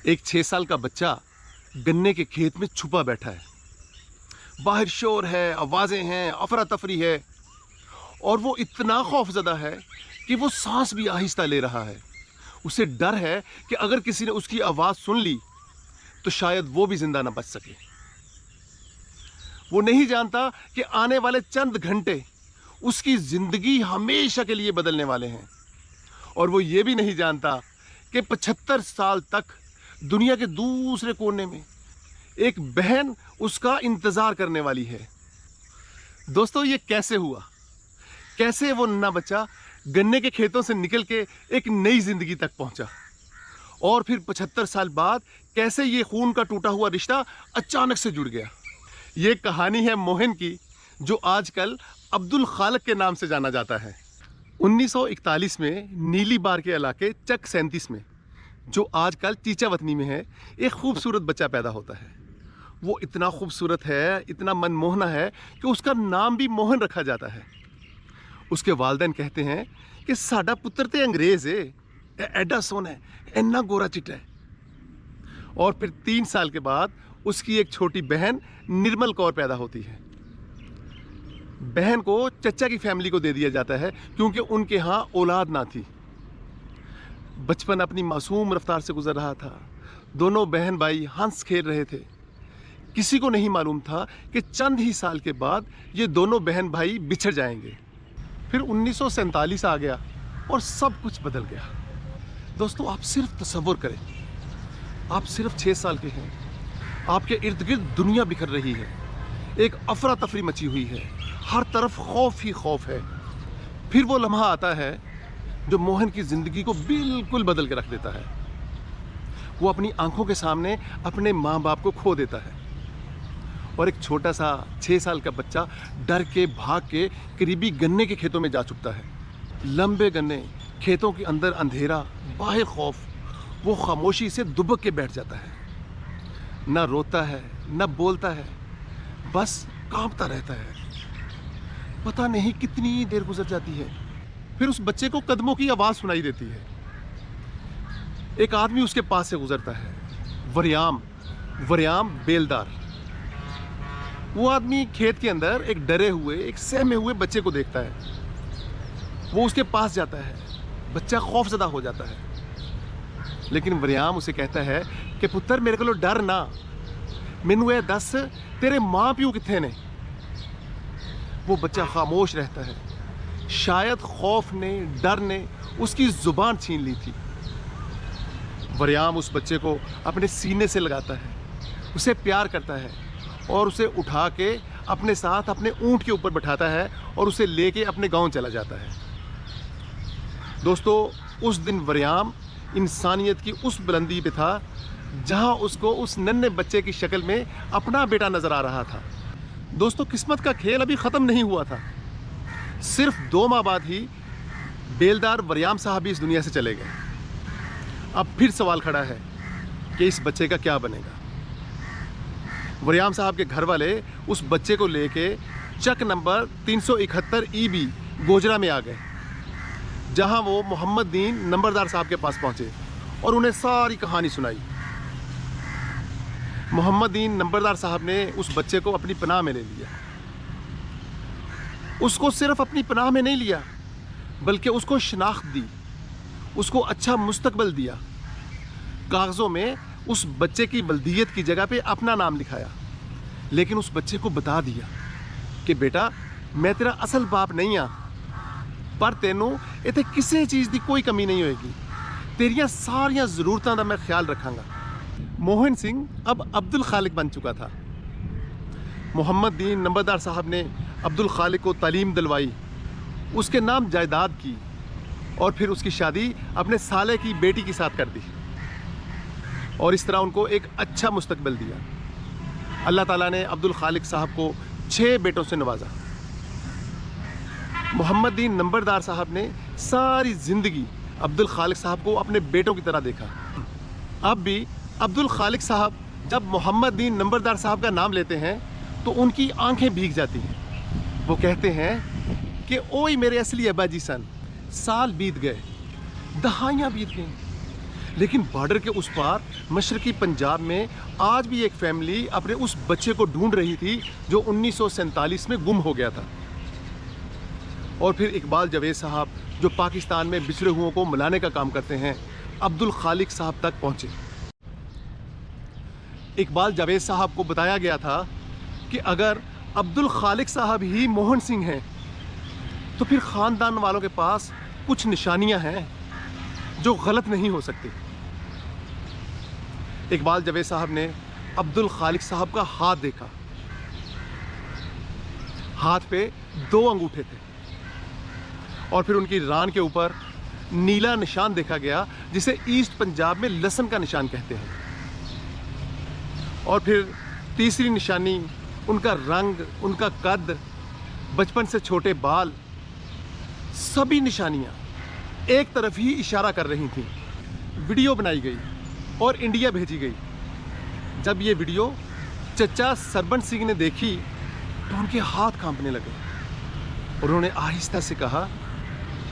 एक 6 साल का बच्चा गन्ने के खेत में छुपा बैठा है। बाहर शोर है, आवाज़ें हैं, अफरा तफरी है और वो इतना खौफजदा है कि वो सांस भी आहिस्ता ले रहा है। उसे डर है कि अगर किसी ने उसकी आवाज़ सुन ली तो शायद वो भी जिंदा ना बच सके। वो नहीं जानता कि आने वाले चंद घंटे उसकी जिंदगी हमेशा के लिए बदलने वाले हैं और वो ये भी नहीं जानता कि 75 साल तक दुनिया के दूसरे कोने में एक बहन उसका इंतजार करने वाली है। दोस्तों, ये कैसे हुआ? कैसे वो नन्हा बच्चा गन्ने के खेतों से निकल के एक नई जिंदगी तक पहुंचा और फिर 75 साल बाद कैसे ये खून का टूटा हुआ रिश्ता अचानक से जुड़ गया। ये कहानी है मोहन की, जो आजकल अब्दुल खालिक के नाम से जाना जाता है। 1941 में नीली बार के इलाके चक 37 में, जो आजकल चीचावतनी में है, एक खूबसूरत बच्चा पैदा होता है। वो इतना खूबसूरत है, इतना मनमोहना है कि उसका नाम भी मोहन रखा जाता है। उसके वालिदैन कहते हैं कि साडा पुत्र तो अंग्रेज है, एडा सोना है, इन्ना गोरा चिट्टा है। और फिर 3 साल के बाद उसकी एक छोटी बहन निर्मल कौर पैदा होती है। बहन को चचा की फैमिली को दे दिया जाता है क्योंकि उनके यहाँ औलाद ना थी। बचपन अपनी मासूम रफ्तार से गुजर रहा था। दोनों बहन भाई हंस खेल रहे थे। किसी को नहीं मालूम था कि चंद ही साल के बाद ये दोनों बहन भाई बिछड़ जाएंगे। फिर 1947 आ गया और सब कुछ बदल गया। दोस्तों, आप सिर्फ तसव्वुर करें, आप सिर्फ 6 साल के हैं, आपके इर्द गिर्द दुनिया बिखर रही है, एक अफरा तफरी मची हुई है, हर तरफ खौफ ही खौफ है। फिर वो लम्हा आता है जो मोहन की ज़िंदगी को बिल्कुल बदल के रख देता है। वो अपनी आंखों के सामने अपने माँ बाप को खो देता है और एक छोटा सा 6 साल का बच्चा डर के भाग के करीबी गन्ने के खेतों में जा चुकता है। लंबे गन्ने, खेतों के अंदर अंधेरा, बाहर खौफ। वो खामोशी से दुबक के बैठ जाता है, ना रोता है ना बोलता है, बस कांपता रहता है। पता नहीं कितनी देर गुजर जाती है। फिर उस बच्चे को कदमों की आवाज़ सुनाई देती है। एक आदमी उसके पास से गुजरता है, वरियाम बेलदार। वो आदमी खेत के अंदर एक डरे हुए, एक सहमे हुए बच्चे को देखता है। वो उसके पास जाता है। बच्चा खौफजदा हो जाता है, लेकिन वरियाम उसे कहता है कि पुत्र, मेरे को डर ना, मैनू ये दस तेरे माँ प्यो किथे ने। वो बच्चा खामोश रहता है। शायद खौफ ने, डर ने उसकी जुबान छीन ली थी। वरियाम उस बच्चे को अपने सीने से लगाता है, उसे प्यार करता है और उसे उठा के अपने साथ अपने ऊंट के ऊपर बैठाता है और उसे लेके अपने गांव चला जाता है। दोस्तों, उस दिन वरियाम इंसानियत की उस बुलंदी पे था जहां उसको उस नन्हे बच्चे की शक्ल में अपना बेटा नजर आ रहा था। दोस्तों, किस्मत का खेल अभी ख़त्म नहीं हुआ था। सिर्फ 2 माह बाद ही बेलदार वरियाम साहब भी इस दुनिया से चले गए। अब फिर सवाल खड़ा है कि इस बच्चे का क्या बनेगा। वरियाम साहब के घर वाले उस बच्चे को लेके चक नंबर 371 EB गोजरा में आ गए, जहां वो मोहम्मद दीन नंबरदार साहब के पास पहुंचे और उन्हें सारी कहानी सुनाई। मोहम्मद दीन नंबरदार साहब ने उस बच्चे को अपनी पनाह में ले लिया। उसको सिर्फ अपनी पनाह में नहीं लिया, बल्कि उसको शनाख्त दी, उसको अच्छा मुस्तकबल दिया। कागज़ों में उस बच्चे की बल्दियत की जगह पे अपना नाम लिखाया, लेकिन उस बच्चे को बता दिया कि बेटा, मैं तेरा असल बाप नहीं हाँ, पर तेनों इत्थे किसी चीज़ की कोई कमी नहीं होएगी, तेरियां सारियां ज़रूरतां दा मैं ख्याल रखांगा। मोहन सिंह अब अब्दुल खालिक बन चुका था। मोहम्मद दीन नंबरदार साहब ने अब्दुल खालिक को तालीम दिलवाई, उसके नाम जायदाद की और फिर उसकी शादी अपने साले की बेटी के साथ कर दी और इस तरह उनको एक अच्छा मुस्तकबिल दिया। अल्लाह ताला ने अब्दुल खालिक साहब को 6 बेटों से नवाजा। मोहम्मद दीन नंबरदार साहब ने सारी ज़िंदगी अब्दुल खालिक साहब को अपने बेटों की तरह देखा। अब भी अब्दुल खालिक साहब जब मोहम्मद दीन नंबरदार साहब का नाम लेते हैं तो उनकी आंखें भीग जाती हैं। वो कहते हैं कि ओए मेरे असली अब्बा जी सन, साल बीत गए, दहाइयाँ बीत गई, लेकिन बॉर्डर के उस पार मशरकी पंजाब में आज भी एक फैमिली अपने उस बच्चे को ढूंढ रही थी जो 1947 में गुम हो गया था। और फिर इकबाल जावेद साहब, जो पाकिस्तान में बिछड़े हुओं को मिलाने का काम करते हैं, अब्दुल खालिक साहब तक पहुंचे। इकबाल जावेद साहब को बताया गया था कि अगर अब्दुल खालिक साहब ही मोहन सिंह हैं तो फिर ख़ानदान वालों के पास कुछ निशानियां हैं जो गलत नहीं हो सकती। इकबाल जावेद साहब ने अब्दुल खालिक साहब का हाथ देखा। हाथ पे 2 अंगूठे थे और फिर उनकी रान के ऊपर नीला निशान देखा गया जिसे ईस्ट पंजाब में लसन का निशान कहते हैं। और फिर तीसरी निशानी, उनका रंग, उनका कद, बचपन से छोटे बाल, सभी निशानियां एक तरफ ही इशारा कर रही थीं। वीडियो बनाई गई और इंडिया भेजी गई। जब ये वीडियो चचा सरबन सिंह ने देखी तो उनके हाथ कांपने लगे और उन्होंने आहिस्ता से कहा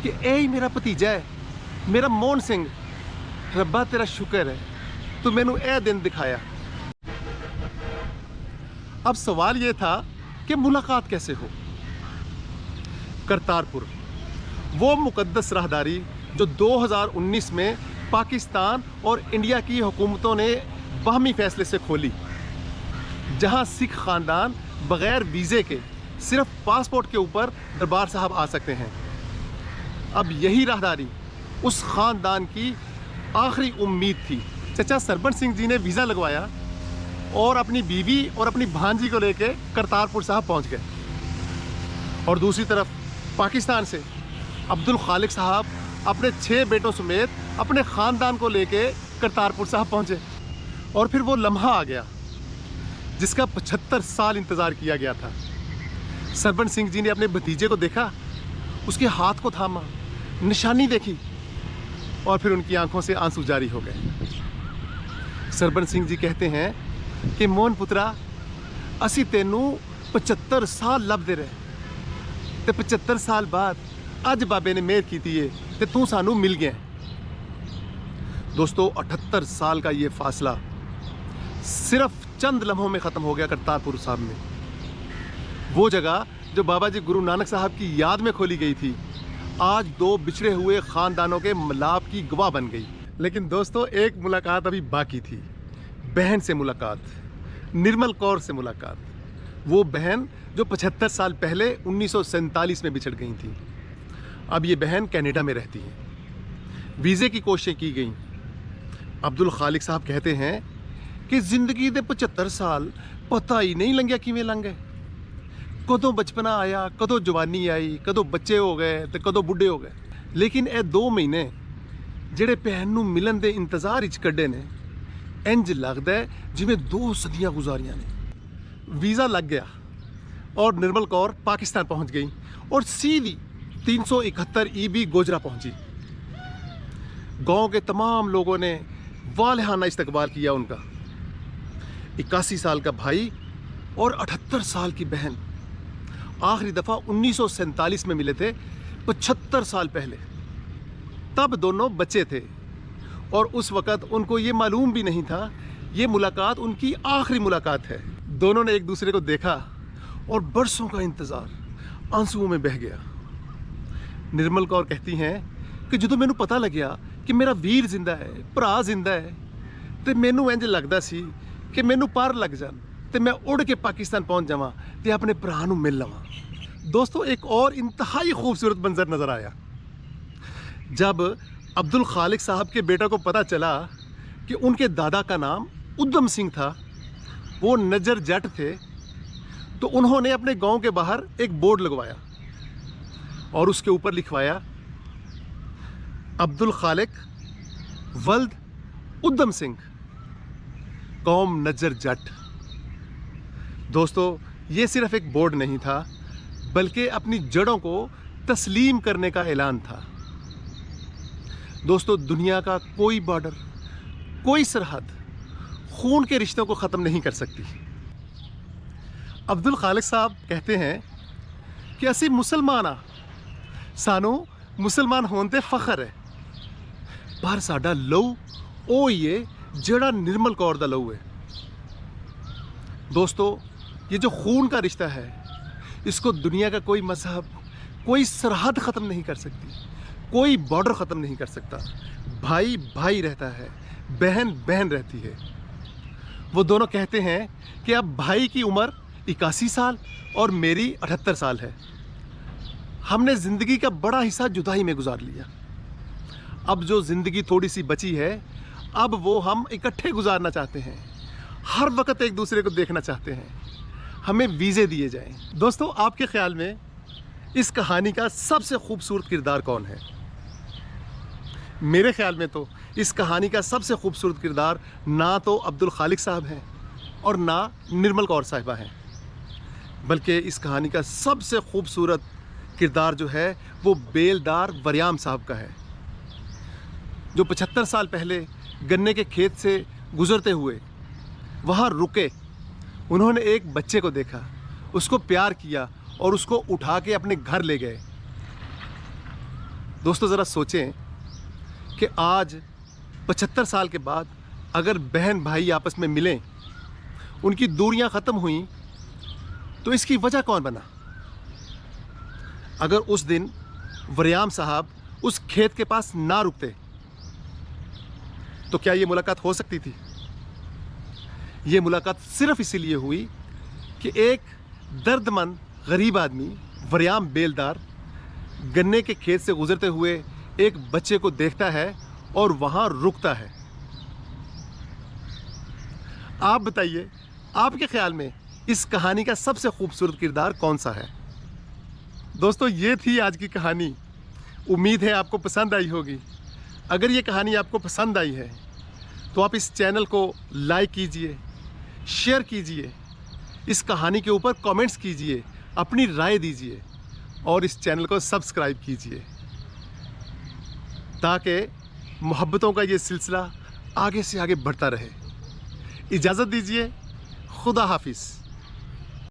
कि ए मेरा भतीजा है, मेरा मोहन सिंह, रब्बा तेरा शुक्र है तू मैनू ए दिन दिखाया। अब सवाल ये था कि मुलाकात कैसे हो। करतारपुर, वो मुकद्दस राहदारी जो 2019 में पाकिस्तान और इंडिया की हुकूमतों ने बाहमी फैसले से खोली, जहां सिख ख़ानदान बग़ैर वीज़े के सिर्फ पासपोर्ट के ऊपर दरबार साहब आ सकते हैं। अब यही राहदारी उस ख़ानदान की आखिरी उम्मीद थी। चचा सरबन सिंह जी ने वीज़ा लगवाया और अपनी बीवी और अपनी भांजी को लेके करतारपुर साहब पहुंच गए। और दूसरी तरफ पाकिस्तान से अब्दुल खालिक साहब अपने 6 बेटों समेत अपने ख़ानदान को लेके करतारपुर साहब पहुंचे। और फिर वो लम्हा आ गया जिसका 75 साल इंतज़ार किया गया था। सरबन सिंह जी ने अपने भतीजे को देखा, उसके हाथ को थामा, निशानी देखी और फिर उनकी आंखों से आंसू जारी हो गए। सरबन सिंह जी कहते हैं कि मोहन पुत्रा, असी तेनू 75 साल लभदे रहे ते 75 साल बाद अज बाबे ने मेहर की है ते तू सानू मिल गया। दोस्तों, 78 साल का ये फासला सिर्फ चंद लम्हों में ख़त्म हो गया करतारपुर साहब में। वो जगह जो बाबा जी गुरु नानक साहब की याद में खोली गई थी, आज 2 बिछड़े हुए ख़ानदानों के मिलाप की गवाह बन गई। लेकिन दोस्तों, एक मुलाकात अभी बाकी थी। बहन से मुलाकात, निर्मल कौर से मुलाकात। वो बहन जो 75 साल पहले 1947 में बिछड़ गई थी। अब ये बहन कनाडा में रहती है। वीज़े की कोशिशें की गई। अब्दुल खालिक साहब कहते हैं कि ज़िंदगी दे 75 साल पता ही नहीं लंघिया किवें लंघ गए। कदों बचपना आया, कदों जवानी आई, कदों बच्चे हो गए तो कदों बुढ़े हो गए। लेकिन ये 2 महीने ਜਿਹੜੇ ਭੈਣ ਨੂੰ ਮਿਲਣ ਦੇ ਇੰਤਜ਼ਾਰ ਵਿੱਚ ਕੱਢੇ ਨੇ, ਇੰਜ लगता है जिवें 2 सदियां गुजारियां ने। वीज़ा लग गया और निर्मल कौर पाकिस्तान पहुंच गई और सीधी 371 EB गोजरा पहुंची। गांव के तमाम लोगों ने वालहाना इस्तकबाल किया उनका। 81 साल का भाई और 78 साल की बहन आखिरी दफ़ा 1947 में मिले थे, 75 साल पहले। तब दोनों बच्चे थे और उस वक़्त उनको ये मालूम भी नहीं था ये मुलाकात उनकी आखिरी मुलाकात है। दोनों ने एक दूसरे को देखा और बरसों का इंतज़ार आंसुओं में बह गया। निर्मल कौर कहती हैं कि जो मैनू पता लग्या कि मेरा वीर जिंदा है, भरा जिंदा है, तो मैनू इंज लगता सी कि मैनू पर लग जान तो मैं उड़ के पाकिस्तान पहुंच जावां ते अपने भरा नूं मिल लवां। दोस्तों, एक और इंतहाई खूबसूरत मंजर नज़र आया जब अब्दुल खालिक साहब के बेटा को पता चला कि उनके दादा का नाम उद्दम सिंह था, वो नजर जट थे। तो उन्होंने अपने गांव के बाहर एक बोर्ड लगवाया और उसके ऊपर लिखवाया अब्दुल खालिक वल्द उद्दम सिंह, कौम नजर जट। दोस्तों, ये सिर्फ एक बोर्ड नहीं था बल्कि अपनी जड़ों को तस्लीम करने का ऐलान था। दोस्तों, दुनिया का कोई बॉर्डर, कोई सरहद खून के रिश्तों को ख़त्म नहीं कर सकती। अब्दुल खालिक साहब कहते हैं कि असी मुसलमान आ, सानू मुसलमान होने ते फख्र है, पर साडा लहू ओ ये जड़ा निर्मल कौर दा लहू है। दोस्तों, ये जो खून का रिश्ता है, इसको दुनिया का कोई मजहब, कोई सरहद ख़त्म नहीं कर सकती, कोई बॉर्डर ख़त्म नहीं कर सकता। भाई भाई रहता है, बहन बहन रहती है। वो दोनों कहते हैं कि अब भाई की उम्र 81 साल और मेरी 78 साल है। हमने ज़िंदगी का बड़ा हिस्सा जुदाई में गुजार लिया। अब जो ज़िंदगी थोड़ी सी बची है, अब वो हम इकट्ठे गुजारना चाहते हैं। हर वक्त एक दूसरे को देखना चाहते हैं। हमें वीज़े दिए जाएं। दोस्तों, आपके ख्याल में इस कहानी का सबसे खूबसूरत किरदार कौन है? मेरे ख्याल में तो इस कहानी का सबसे खूबसूरत किरदार ना तो अब्दुल खालिक साहब हैं और ना निर्मल कौर साहिबा हैं, बल्कि इस कहानी का सबसे खूबसूरत किरदार जो है वो बेलदार वरियाम साहब का है, जो 75 साल पहले गन्ने के खेत से गुजरते हुए वहाँ रुके। उन्होंने एक बच्चे को देखा, उसको प्यार किया और उसको उठा के अपने घर ले गए। दोस्तों, ज़रा सोचें कि आज 75 साल के बाद अगर बहन भाई आपस में मिलें, उनकी दूरियां ख़त्म हुई, तो इसकी वजह कौन बना? अगर उस दिन वरियाम साहब उस खेत के पास ना रुकते तो क्या ये मुलाकात हो सकती थी? ये मुलाकात सिर्फ इसीलिए हुई कि एक दर्दमंद गरीब आदमी वरियाम बेलदार गन्ने के खेत से गुजरते हुए एक बच्चे को देखता है और वहाँ रुकता है। आप बताइए, आपके ख्याल में इस कहानी का सबसे खूबसूरत किरदार कौन सा है? दोस्तों, ये थी आज की कहानी। उम्मीद है आपको पसंद आई होगी। अगर ये कहानी आपको पसंद आई है तो आप इस चैनल को लाइक कीजिए, शेयर कीजिए, इस कहानी के ऊपर कमेंट्स कीजिए, अपनी राय दीजिए और इस चैनल को सब्सक्राइब कीजिए ताकि मोहब्बतों का ये सिलसिला आगे से आगे बढ़ता रहे। इजाज़त दीजिए। खुदा हाफिज़।